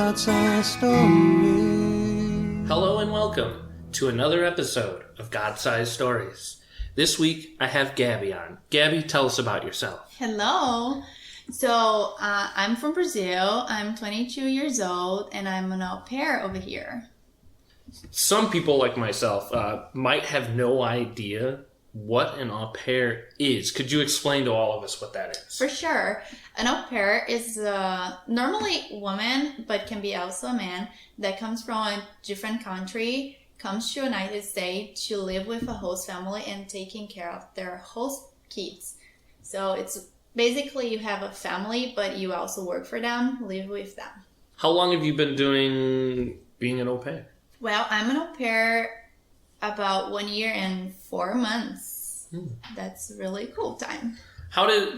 God-sized stories. Hello and welcome to another episode of God-Sized Stories. This week I have Gabi on. Gabi, tell us about yourself. Hello. So I'm from Brazil. I'm 22 years old and I'm an au pair over here. Some people like myself might have no idea what an au pair is. Could you explain to all of us what that is? For sure. An au pair is normally a woman, but can be also a man, that comes from a different country, comes to the United States to live with a host family and taking care of their host kids. So it's basically you have a family, but you also work for them, live with them. How long have you been being an au pair? Well, I'm an au pair about 1 year and 4 months. That's a really cool time. How does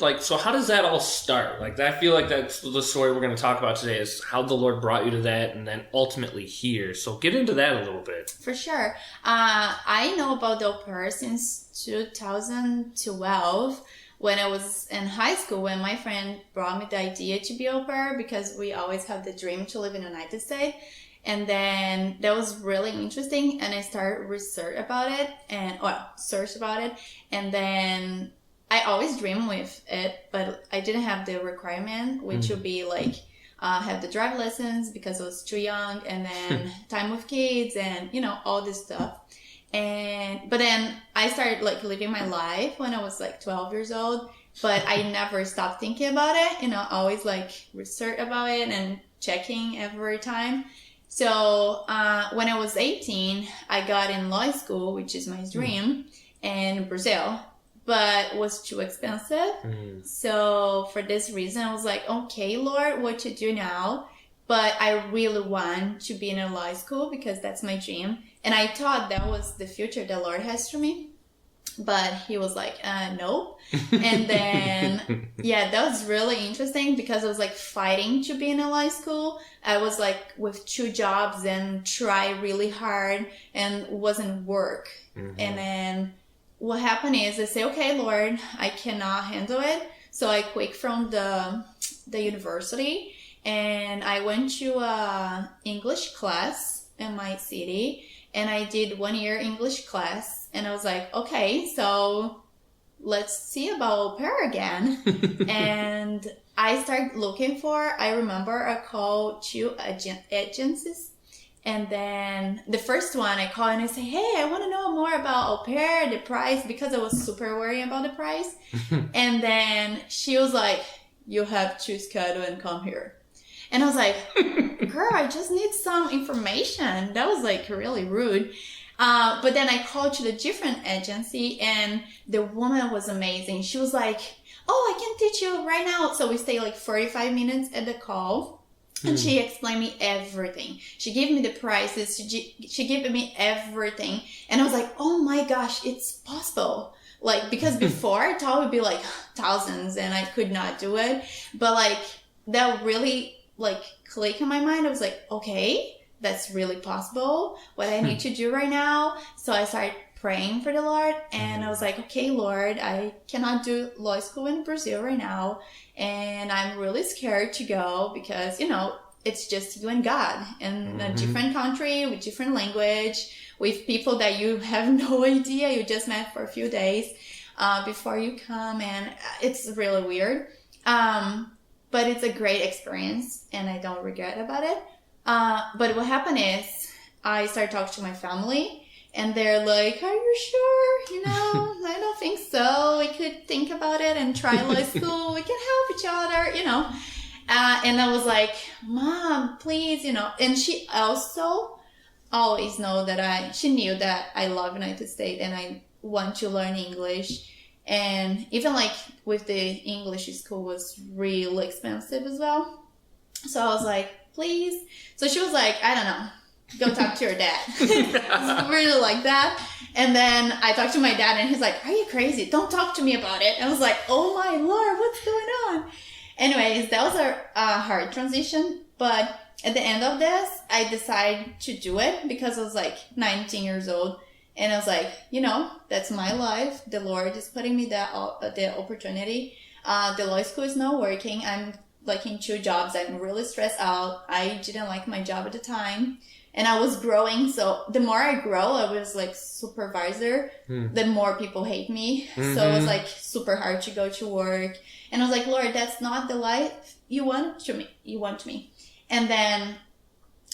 that all start? I feel like that's the story we're going to talk about today, is how the Lord brought you to that and then ultimately here. So get into that a little bit. For sure. I know about the au pair since 2012 when I was in high school, when my friend brought me the idea to be au pair because we always have the dream to live in the United States. And then that was really interesting, and I started search about it, and then I always dream with it, but I didn't have the requirement, which would be have the drive lessons because I was too young, and then time with kids, and all this stuff. But then I started living my life when I was 12 years old, but I never stopped thinking about it. Always research about it and checking every time. So when I was 18, I got in law school, which is my dream, in Brazil, but it was too expensive. So for this reason, I was like, okay, Lord, what to do now? But I really want to be in a law school because that's my dream. And I thought that was the future the Lord has for me. But he was like, no. And then, that was really interesting because I was fighting to be in a law school. I was with 2 jobs and try really hard and wasn't work. And then what happened is I say, okay, Lord, I cannot handle it. So I quit from the university and I went to a English class in my city, and I did 1 year English class. And I was like, okay, so let's see about au pair again. And I started looking I remember I called 2 agencies. And then the first one I called and I said, hey, I want to know more about au pair, the price, because I was super worried about the price. And then she was like, you have to schedule and come here. And I was like, girl, I just need some information. That was really rude. But then I called to the different agency and the woman was amazing. She was like, oh, I can teach you right now. So we stayed 45 minutes at the call and she explained me everything. She gave me the prices. She gave me everything. And I was like, oh my gosh, it's possible. Because before I thought it would be thousands and I could not do it. But that really clicked in my mind. I was like, okay, that's really possible, what I need to do right now. So I started praying for the Lord, and I was like, okay, Lord, I cannot do law school in Brazil right now, and I'm really scared to go because, it's just you and God in a different country with different language, with people that you have no idea, you just met for a few days before you come, and it's really weird. But it's a great experience, and I don't regret about it. But what happened is I started talking to my family and they're like, are you sure? I don't think so. We could think about it and try law school. We can help each other, and I was like, Mom, please, and she also always she knew that I love United States and I want to learn English. And even with the English school was really expensive as well. So I was like, please. So she was like, I don't know, go talk to your dad. Really like that. And then I talked to my dad and he's like, are you crazy? Don't talk to me about it. I was like, oh my Lord, what's going on? Anyways, that was a hard transition. But at the end of this, I decided to do it because I was 19 years old. And I was like, that's my life. The Lord is putting me the opportunity. The law school is not working. I'm like in 2 jobs. I'm really stressed out. I didn't like my job at the time. And I was growing, so the more I grow, I was like supervisor, the more people hate me. So it was like super hard to go to work. And I was like, Lord, that's not the life you want me. And then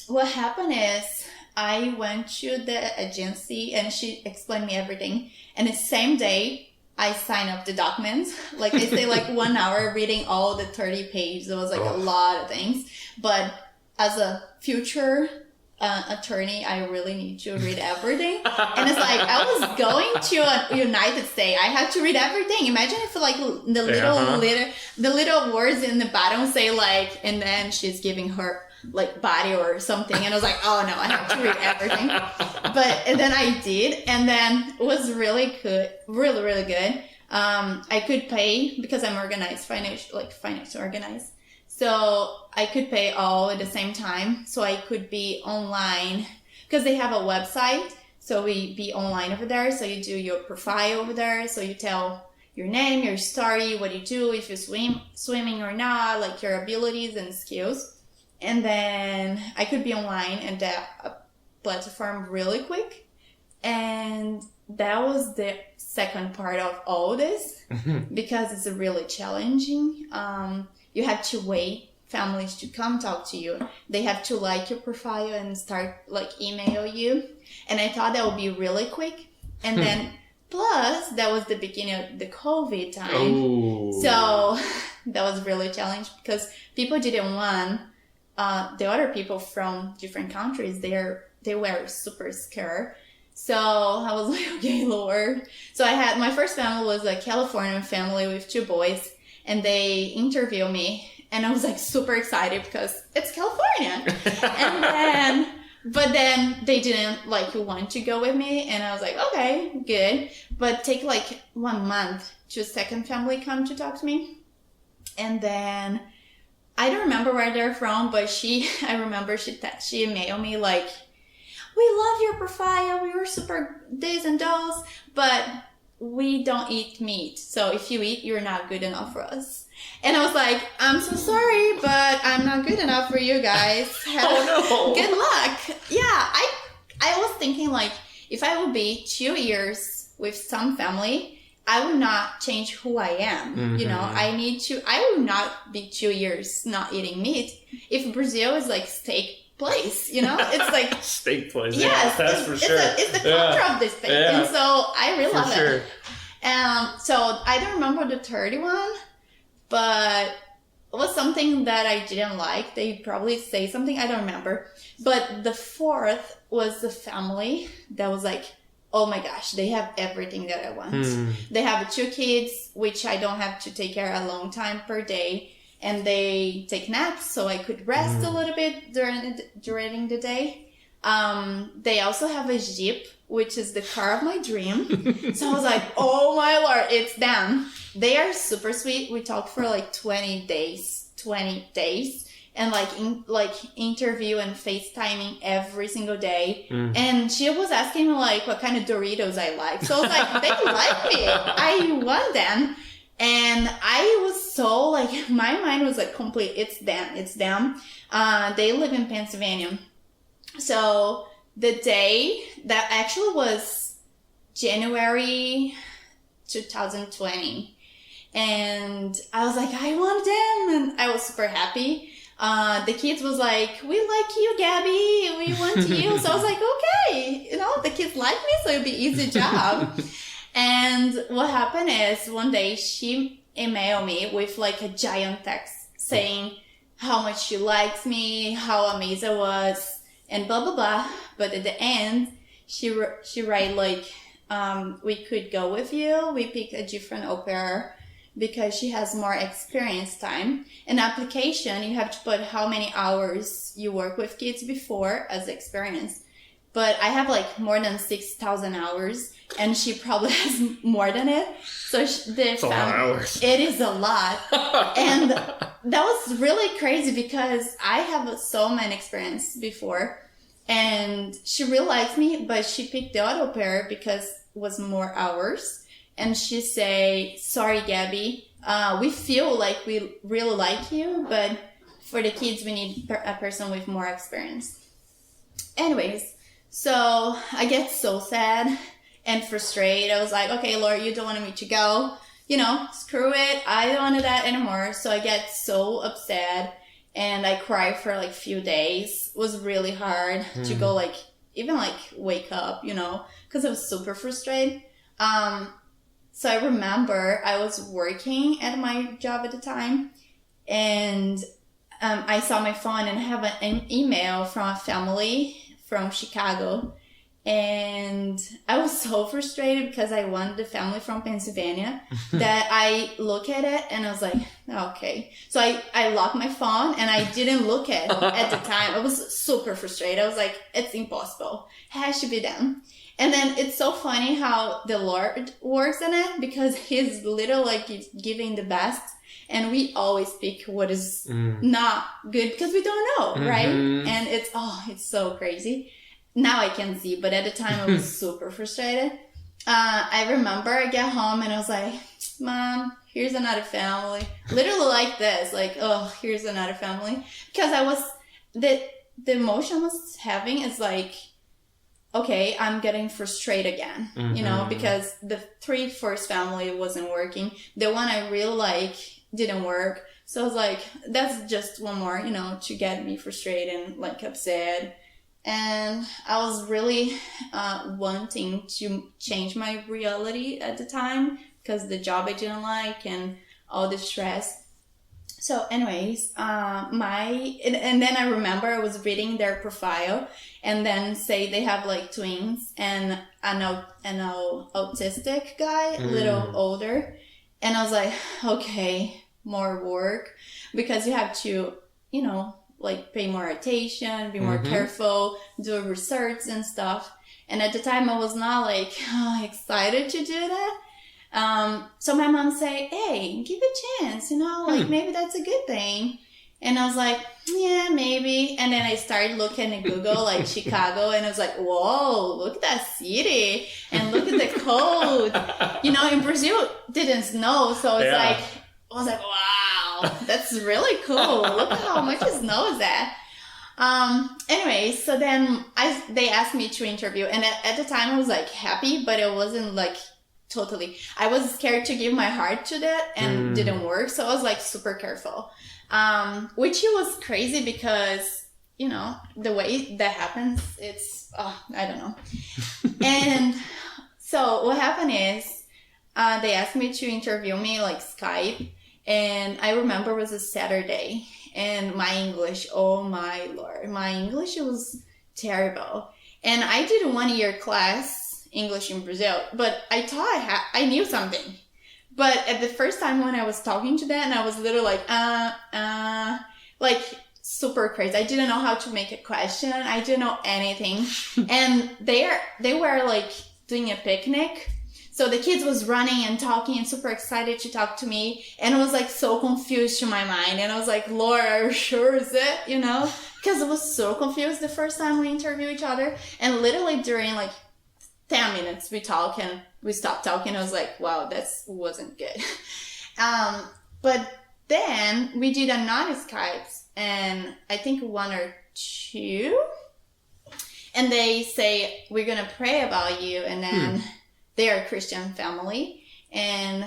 what happened is I went to the agency and she explained me everything. And the same day I signed up the documents. Like I say, like 1 hour reading all the 30 pages. It was like a lot of things. But as a future attorney, I really need to read everything. And it's like I was going to a United States. I had to read everything. Imagine if like the little words in the bottom say like, and then she's giving her like body or something. And I was like, oh no, I have to read everything. And then I did, and then it was really good, really, really good. I could pay because I'm organized, financially organized. So I could pay all at the same time. So I could be online because they have a website. So we be online over there. So you do your profile over there. So you tell your name, your story, what you do, if you're swimming or not, like your abilities and skills. And then I could be online and that platform really quick. And that was the second part of all this because it's really challenging. You have to wait families to come talk to you. They have to like your profile and start like email you. And I thought that would be really quick. And then plus that was the beginning of the COVID time. Oh. So that was really challenging because people didn't want the other people from different countries. They were super scared. So I was like, okay, Lord. So I had my first family was a Californian family with 2 boys. And they interviewed me, and I was like super excited because it's California. But then they didn't like want to go with me, and I was like, okay, good. But take like 1 month to a second family come to talk to me, and then I don't remember where they're from, but I remember she emailed me like, we love your profile, we were super this and those, but we don't eat meat. So if you eat, you're not good enough for us. And I was like, I'm so sorry, but I'm not good enough for you guys. Good luck. Yeah, I was thinking like, if I would be 2 years with some family, I would not change who I am. You know, I would not be 2 years not eating meat. If Brazil is like steak place, you know, it's like steak place. Yes, that's for sure. It's the culture of this thing, and so I really love it. So I don't remember the third one, but it was something that I didn't like. They probably say something, I don't remember. But the fourth was the family that was like, oh my gosh, they have everything that I want. They have 2 kids, which I don't have to take care of a long time per day. And they take naps, so I could rest a little bit during the day. They also have a Jeep, which is the car of my dream. So I was like, oh my Lord, it's them. They are super sweet. We talked for like 20 days, and like interview and FaceTiming every single day. And she was asking me like what kind of Doritos I like. So I was like, they like me. I want them. And I was so like, my mind was like complete. It's them. They live in Pennsylvania. So the day that actually was January 2020. And I was like, I want them. And I was super happy. The kids was like, we like you, Gabi. We want you. So I was like, okay. You know, the kids like me, so it'll be easy job. And what happened is one day she emailed me with like a giant text saying how much she likes me, how amazing I was, and blah, blah, blah. But at the end, she write like, we could go with you. We pick a different au pair because she has more experience time. In application, you have to put how many hours you work with kids before as experience. But I have like more than 6,000 hours, and she probably has more than it. So it's a lot of hours. It is a lot. And that was really crazy because I have so many experience before. And she really liked me, but she picked the auto pair because it was more hours. And she say, sorry, Gabi, we feel like we really like you, but for the kids, we need a person with more experience. Anyways, so I get so sad and frustrated. I was like, okay, Lord, you don't want me to go. Screw it. I don't want that anymore. So I get so upset and I cry for like a few days. It was really hard to go even wake up, because I was super frustrated. So I remember I was working at my job at the time, and I saw my phone and I have an email from a family from Chicago. And I was so frustrated because I wanted the family from Pennsylvania that I look at it and I was like, okay. So I locked my phone and I didn't look at the time. I was super frustrated. I was like, it's impossible. It has to be them. And then it's so funny how the Lord works in it, because he's literally giving the best. And we always pick what is not good because we don't know, right? And it's so crazy. Now I can see, but at the time I was super frustrated. I remember I get home and I was like, Mom, here's another family. Literally like this, here's another family. Because I was, the emotion I was having is like, okay, I'm getting frustrated again, because the first family wasn't working. The one I really like didn't work. So I was like, that's just one more, to get me frustrated and upset. And I was really wanting to change my reality at the time because the job I didn't like and all the stress. So anyways, and then I remember I was reading their profile and then say they have twins and an autistic guy, a little older. And I was like, okay, more work, because you have to, pay more attention, be more careful, do research and stuff. And at the time I was not excited to do that. So my mom said, hey, give it a chance, maybe that's a good thing. And I was like, yeah, maybe. And then I started looking at Google, Chicago, and I was like, whoa, look at that city. And look at the cold. In Brazil, it didn't snow. So it's I was like, wow, that's really cool. Look at how much snow is that. Anyway, so then they asked me to interview. And at the time I was happy, but it wasn't totally. I was scared to give my heart to that and didn't work. So I was super careful. Which was crazy because, the way that happens, it's, I don't know. And so what happened is, they asked me to interview me Skype. And I remember it was a Saturday and my English, oh my Lord, my English was terrible. And I did a 1-year class, English in Brazil, but I thought I knew something. But at the first time when I was talking to them, I was literally super crazy. I didn't know how to make a question. I didn't know anything. And they were doing a picnic. So the kids was running and talking and super excited to talk to me. And it was so confused to my mind. And I was like, Lord, are you sure is it? Because I was so confused the first time we interviewed each other. And literally during 10 minutes we talk and we stopped talking. I was like, wow, that wasn't good. But then we did another Skypes, and I think 1 or 2. And they say, we're going to pray about you. And then they are a Christian family. And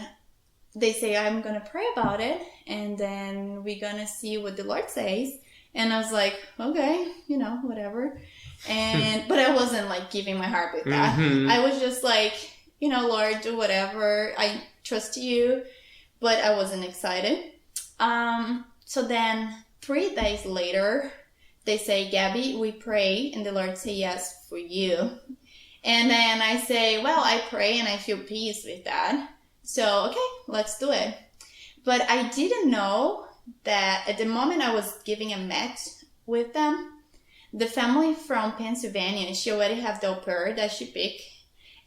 they say, I'm going to pray about it. And then we're going to see what the Lord says. And I was like, okay, whatever. And but I wasn't giving my heart with that. I was just Lord, do whatever. I trust you. But I wasn't excited. So then 3 days later, they say, Gabi, we pray. And the Lord say yes for you. And then I say, well, I pray and I feel peace with that. So, okay, let's do it. But I didn't know that at the moment I was giving a match with them, the family from Pennsylvania, she already have the au pair that she picked.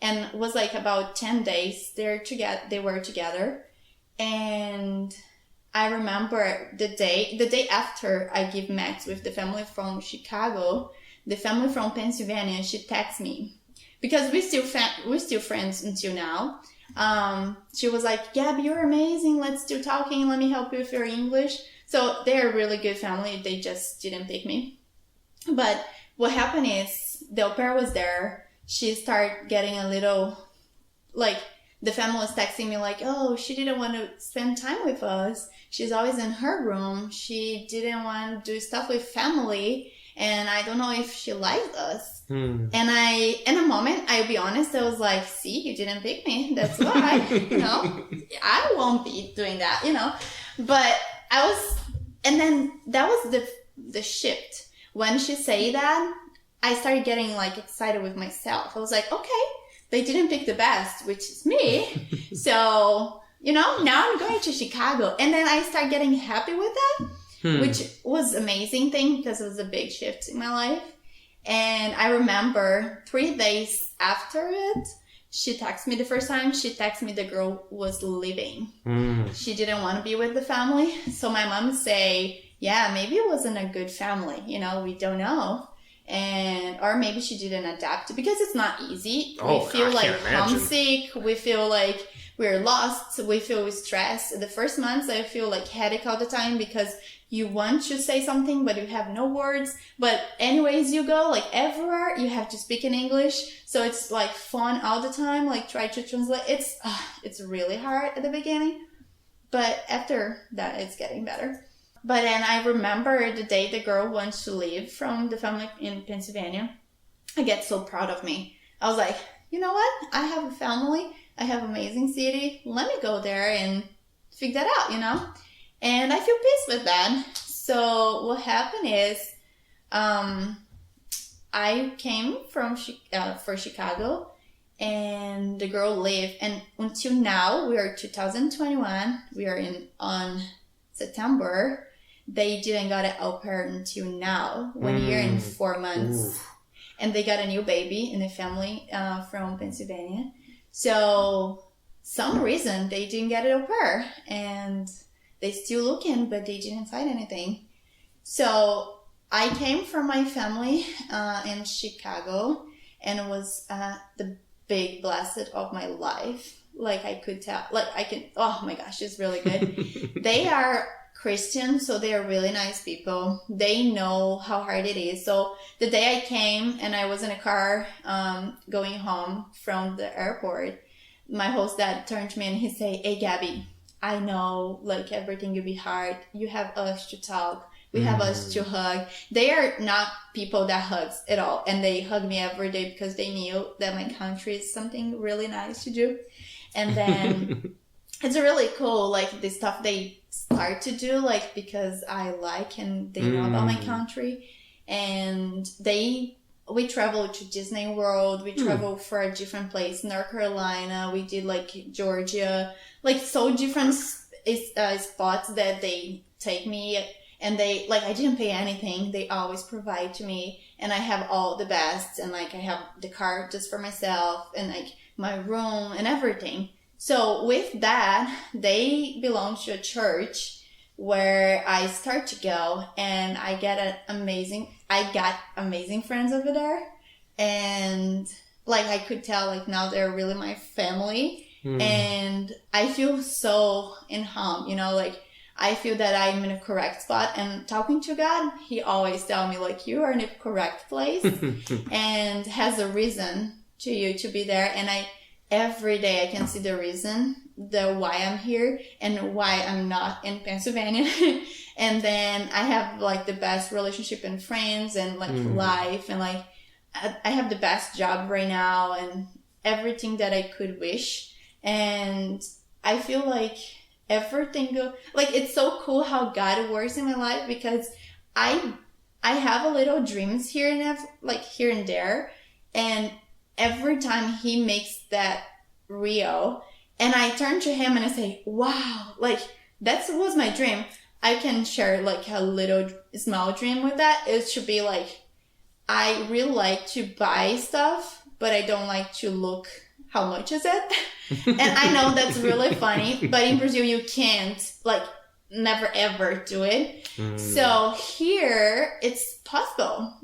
And it was about 10 days they were together. And I remember the day after I give match with the family from Chicago, the family from Pennsylvania, she texted me. because we're still friends until now. She was like, Gab, you're amazing. Let's do talking. Let me help you with your English. So they're a really good family. They just didn't pick me. But what happened is the au pair was there. She started getting a little, like, the family was texting me like, oh, she didn't want to spend time with us. She's always in her room. She didn't want to do stuff with family. And I don't know if she liked us. And in a moment, I'll be honest, I was like, see, you didn't pick me. That's why, I won't be doing that, But and then that was the shift. When she said that, I started getting like excited with myself. I was like, okay, they didn't pick the best, which is me. So, now I'm going to Chicago. And then I start getting happy with that. Which was amazing thing because it was a big shift in my life. And I remember 3 days after it, she texted me the first time. She texted me the girl was leaving. She didn't want to be with the family. So my mom say, yeah, maybe it wasn't a good family. We don't know. Or maybe she didn't adapt because it's not easy. We feel like homesick. We feel like we're lost. We feel stressed. The first months I feel like headache all the time because you want to say something, but you have no words. But anyways you go, like everywhere, you have to speak in English. So it's like fun all the time, like try to translate. It's really hard at the beginning. But after that, it's getting better. But then I remember the day the girl wants to leave from the family in Pennsylvania. I get so proud of me. I was like, you know what? I have a family. I have an amazing city. Let me go there and figure that out, And I feel peace with that. So what happened is I came from for Chicago and the girl left. And until now, we are 2021. We are on September. They didn't got an au pair until now, 1 year and 4 months. Ooh. And they got a new baby in a family from Pennsylvania. So some reason they didn't get an au pair. And they still looking, but they didn't find anything. So I came from my family in Chicago, and it was the big blessing of my life. Like I could tell, oh my gosh, it's really good. They are Christian, so they are really nice people. They know how hard it is. So the day I came and I was in a car going home from the airport, my host dad turned to me and he said, hey, Gabby, I know like everything will be hard. You have us to talk. We have us to hug. They are not people that hugs at all. And they hug me every day because they knew that my country is something really nice to do. And then it's really cool, like the stuff they start to do, like because I like and they know about my country. And we traveled to Disney World. We traveled for a different place, North Carolina. We did like Georgia, like so different spots that they take me. And they, like, I didn't pay anything. They always provide to me. And I have all the best. And like, I have the car just for myself and like my room and everything. So with that, they belong to a church where I start to go, and I got amazing friends over there. And like, I could tell like now they're really my family. And I feel so in home, like I feel that I'm in a correct spot. And talking to God, he always tell me like, you are in a correct place and has a reason to you to be there. And every day I can see the reason, why I'm here and why I'm not in Pennsylvania. And then I have like the best relationship and friends and like life, and like I have the best job right now and everything that I could wish. And I feel like everything like it's so cool how God works in my life, because I have a little dreams here and there, and every time he makes that real, and I turn to him and I say, wow, like that was my dream. I can share like a little small dream with that. It should be like, I really like to buy stuff, but I don't like to look how much is it. And I know that's really funny, but in Brazil you can't like never ever do it. So here it's possible,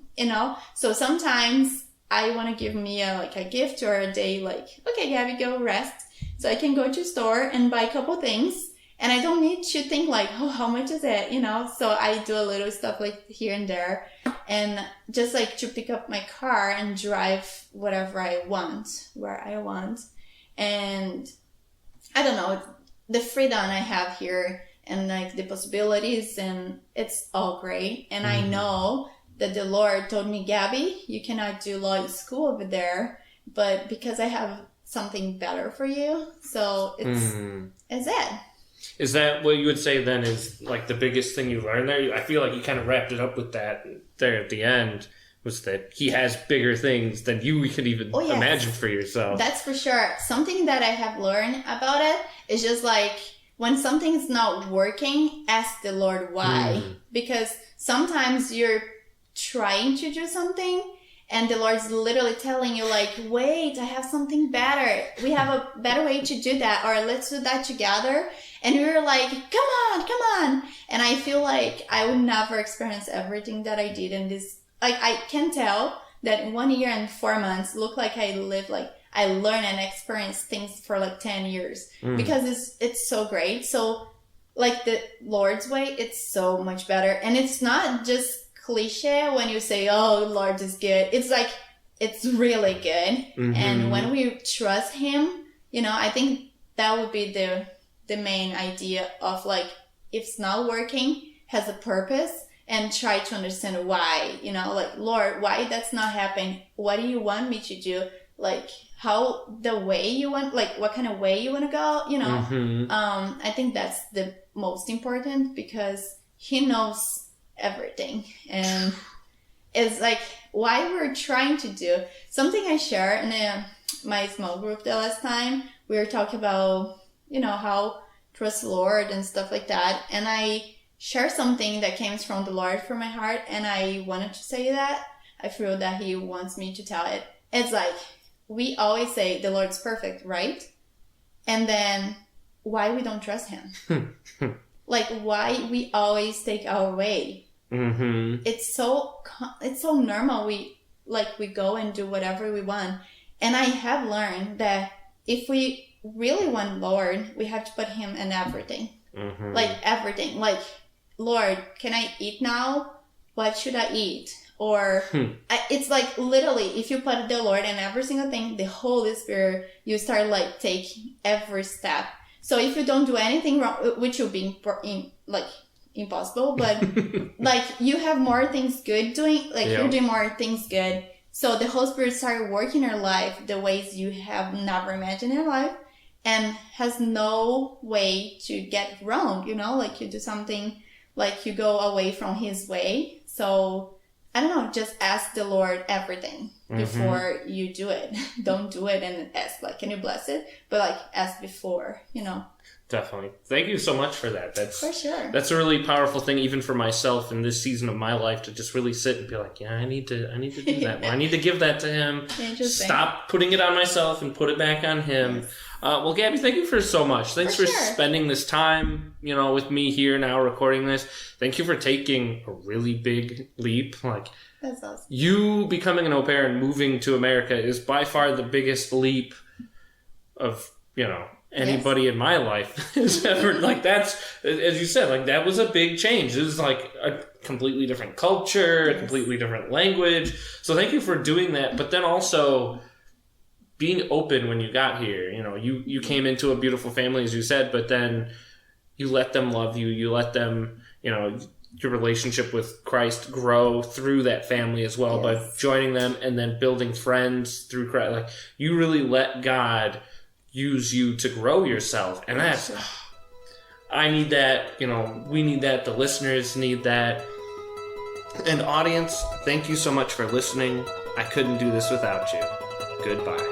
so sometimes I want to give me a gift or a day, like, okay, Gabby, go rest. So I can go to store and buy a couple things. And I don't need to think like, oh, how much is it? So I do a little stuff like here and there. And just like to pick up my car and drive whatever I want, where I want. And I don't know, the freedom I have here and like the possibilities, and it's all great. And I know that the Lord told me, Gabby, you cannot do law school over there, but because I have something better for you. So it's it. Is that what you would say then is like the biggest thing you learned there? I feel like you kind of wrapped it up with that there at the end, was that he has bigger things than you could even imagine for yourself. That's for sure. Something that I have learned about it is just like, when something's not working, ask the Lord why. Because sometimes you're trying to do something and the Lord's literally telling you like, wait, I have something better. We have a better way to do that, or let's do that together. And you're like, come on. And I feel like I would never experience everything that I did in this. Like, I can tell that in 1 year and 4 months look like I lived, like I learned and experienced things for like 10 years because it's so great. So like the Lord's way, it's so much better. And it's not just cliche when you say, oh, Lord is good. It's like, it's really good. And when we trust him, I think that would be the main idea of like, if it's not working, has a purpose, and try to understand why, like, Lord, why that's not happening? What do you want me to do? Like, how the way you want, like, what kind of way you want to go, I think that's the most important, because he knows everything. And it's like, why we're trying to do something. I share in my small group the last time, we were talking about, how trust the Lord and stuff like that. And I share something that came from the Lord from my heart, and I wanted to say that. I feel that he wants me to tell it. It's like, we always say the Lord's perfect, right? And then why we don't trust him? Like, why we always take our way? It's so normal. We go and do whatever we want. And I have learned that if we really want Lord, we have to put him in everything. Like everything. Like, Lord, can I eat now? What should I eat? Or it's like, literally, if you put the Lord in every single thing, the Holy Spirit, you start like taking every step. So if you don't do anything wrong, which will be impossible, but like, you have more things good doing, like you're doing more things good. So the Holy Spirit started working in your life the ways you have never imagined in your life, and has no way to get wrong, like you do something, like you go away from his way. So I don't know, just ask the Lord everything before you do it. Don't do it and ask, like, can you bless it? But like, ask before, Definitely. Thank you so much for that. That's for sure. That's a really powerful thing, even for myself in this season of my life, to just really sit and be like, I need to do that. I need to give that to him. Stop putting it on myself and put it back on him. Yes. Well, Gabby, thank you for so much. Thanks for spending this time, with me here now recording this. Thank you for taking a really big leap. Like, that's awesome. You becoming an au pair and moving to America is by far the biggest leap of, anybody in my life has ever, like, that's, as you said, like, that was a big change. It was like a completely different culture, a completely different language. So thank you for doing that. But then also being open when you got here. You came into a beautiful family, as you said, but then you let them love you. You let them, your relationship with Christ grow through that family as well, by joining them and then building friends through Christ. Like, you really let God use you to grow yourself. And that's, I need that, we need that, the listeners need that. And audience, thank you so much for listening. I couldn't do this without you. Goodbye.